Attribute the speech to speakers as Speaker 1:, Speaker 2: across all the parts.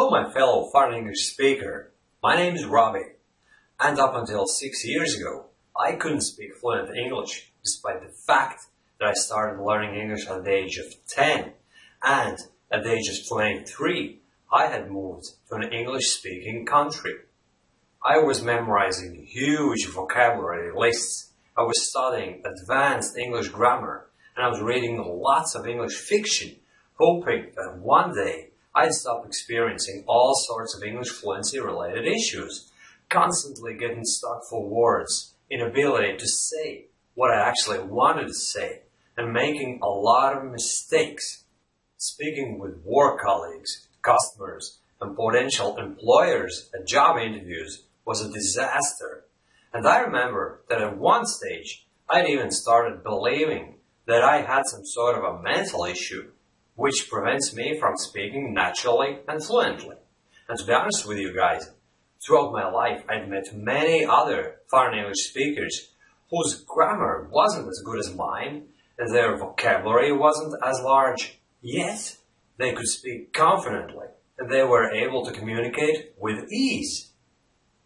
Speaker 1: Hello, my fellow foreign English speaker. My name is Robbie, and up until 6 years ago, I couldn't speak fluent English, despite the fact that I started learning English at the age of 10, and at the age of 23, I had moved to an English-speaking country. I was memorizing huge vocabulary lists, I was studying advanced English grammar, and I was reading lots of English fiction, hoping that one day I'd stop experiencing all sorts of English fluency related issues, constantly getting stuck for words, inability to say what I actually wanted to say, and making a lot of mistakes. Speaking with work colleagues, customers, and potential employers at job interviews was a disaster. And I remember that at one stage, I'd even started believing that I had some sort of a mental issue, which prevents me from speaking naturally and fluently. And to be honest with you guys, throughout my life, I'd met many other foreign English speakers whose grammar wasn't as good as mine, and their vocabulary wasn't as large, yet they could speak confidently, and they were able to communicate with ease.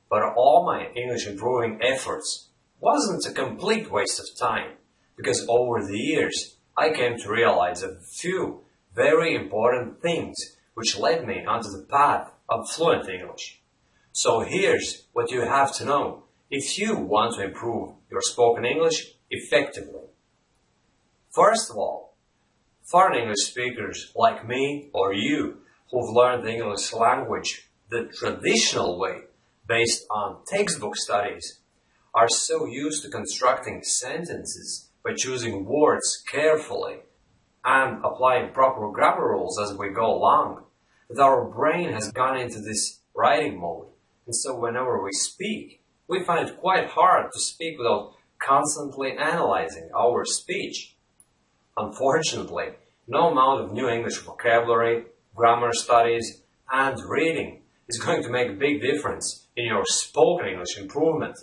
Speaker 1: But all my English improving efforts wasn't a complete waste of time, because over the years, I came to realize a few very important things which led me onto the path of fluent English. So here's what you have to know if you want to improve your spoken English effectively. First of all, foreign English speakers like me or you who've learned the English language the traditional way based on textbook studies are so used to constructing sentences by choosing words carefully and applying proper grammar rules as we go along, that our brain has gone into this writing mode, and so whenever we speak, we find it quite hard to speak without constantly analyzing our speech. Unfortunately, no amount of new English vocabulary, grammar studies, and reading is going to make a big difference in your spoken English improvement,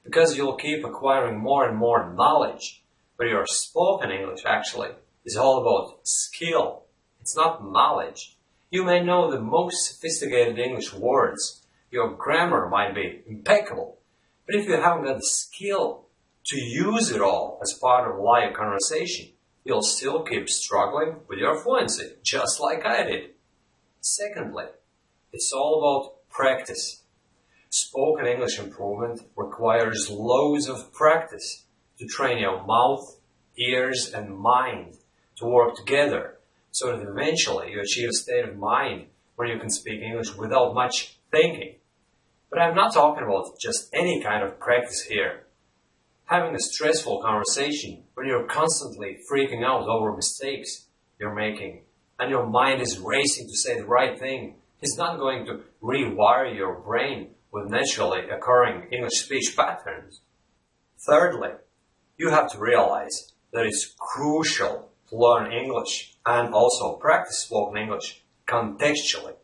Speaker 1: because you'll keep acquiring more and more knowledge, but your spoken English actually is all about skill. It's not knowledge. You may know the most sophisticated English words. Your grammar might be impeccable. But if you haven't got the skill to use it all as part of live conversation, you'll still keep struggling with your fluency, just like I did. Secondly, it's all about practice. Spoken English improvement requires loads of practice to train your mouth, ears, and mind to work together, so that eventually you achieve a state of mind where you can speak English without much thinking. But I'm not talking about just any kind of practice here. Having a stressful conversation when you're constantly freaking out over mistakes you're making and your mind is racing to say the right thing is not going to rewire your brain with naturally occurring English speech patterns. Thirdly, you have to realize that it's crucial to learn English and also practice spoken English contextually.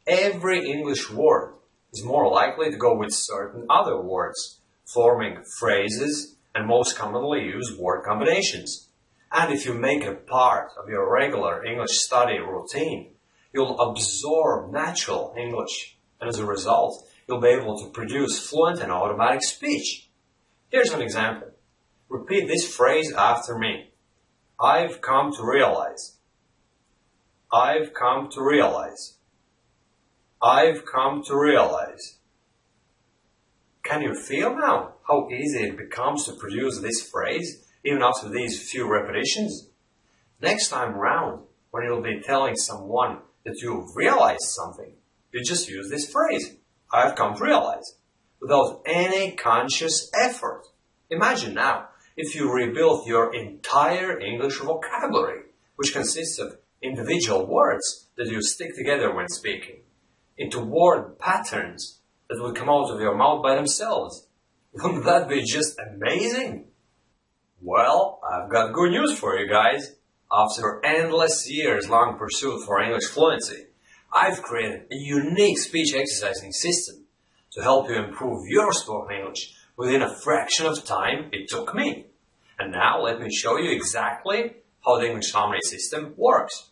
Speaker 1: Every English word is more likely to go with certain other words, forming phrases and most commonly used word combinations. And if you make it a part of your regular English study routine, you'll absorb natural English, and as a result, you'll be able to produce fluent and automatic speech. Here's an example. Repeat this phrase after me. I've come to realize. I've come to realize. I've come to realize. Can you feel now how easy it becomes to produce this phrase, even after these few repetitions? Next time round, when you'll be telling someone that you've realized something, you just use this phrase, I've come to realize, without any conscious effort. Imagine now if you rebuilt your entire English vocabulary, which consists of individual words that you stick together when speaking, into word patterns that would come out of your mouth by themselves. Wouldn't that be just amazing? Well, I've got good news for you guys. After endless years-long pursuit for English fluency, I've created a unique speech exercising system to help you improve your spoken English within a fraction of time it took me. And now let me show you exactly how the English Harmony system works.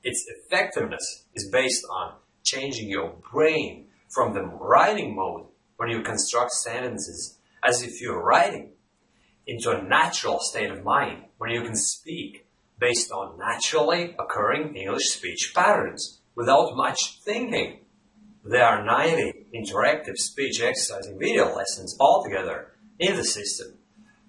Speaker 1: Its effectiveness is based on changing your brain from the writing mode when you construct sentences as if you're writing into a natural state of mind when you can speak based on naturally occurring English speech patterns without much thinking. There are 90 interactive speech exercising video lessons altogether in the system,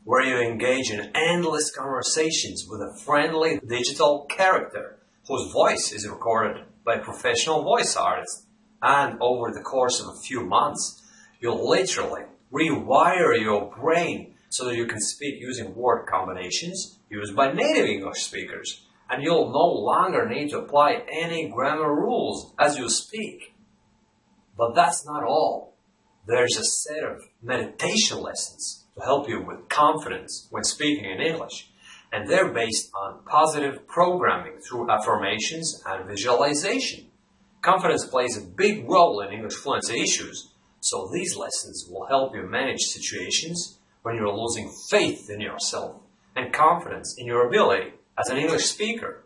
Speaker 1: where you engage in endless conversations with a friendly digital character whose voice is recorded by professional voice artists. And over the course of a few months, you'll literally rewire your brain so that you can speak using word combinations used by native English speakers. And you'll no longer need to apply any grammar rules as you speak. But that's not all. There's a set of meditation lessons to help you with confidence when speaking in English. And they're based on positive programming through affirmations and visualization. Confidence plays a big role in English fluency issues, so these lessons will help you manage situations when you're losing faith in yourself and confidence in your ability as an English speaker.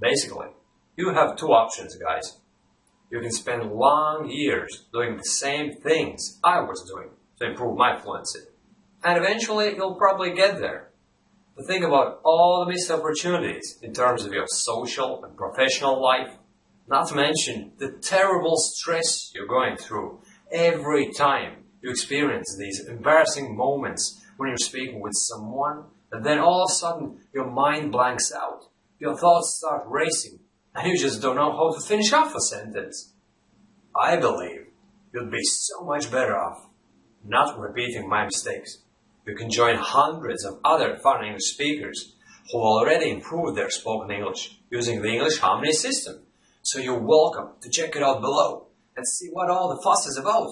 Speaker 1: Basically, you have two options, guys. You can spend long years doing the same things I was doing to improve my fluency, and eventually you'll probably get there. But think about all the missed opportunities in terms of your social and professional life, not to mention the terrible stress you're going through every time you experience these embarrassing moments when you're speaking with someone, and then all of a sudden your mind blanks out, your thoughts start racing, and you just don't know how to finish off a sentence. I believe you'd be so much better off not repeating my mistakes. You can join hundreds of other fun English speakers who already improved their spoken English using the English Harmony system. So you're welcome to check it out below and see what all the fuss is about.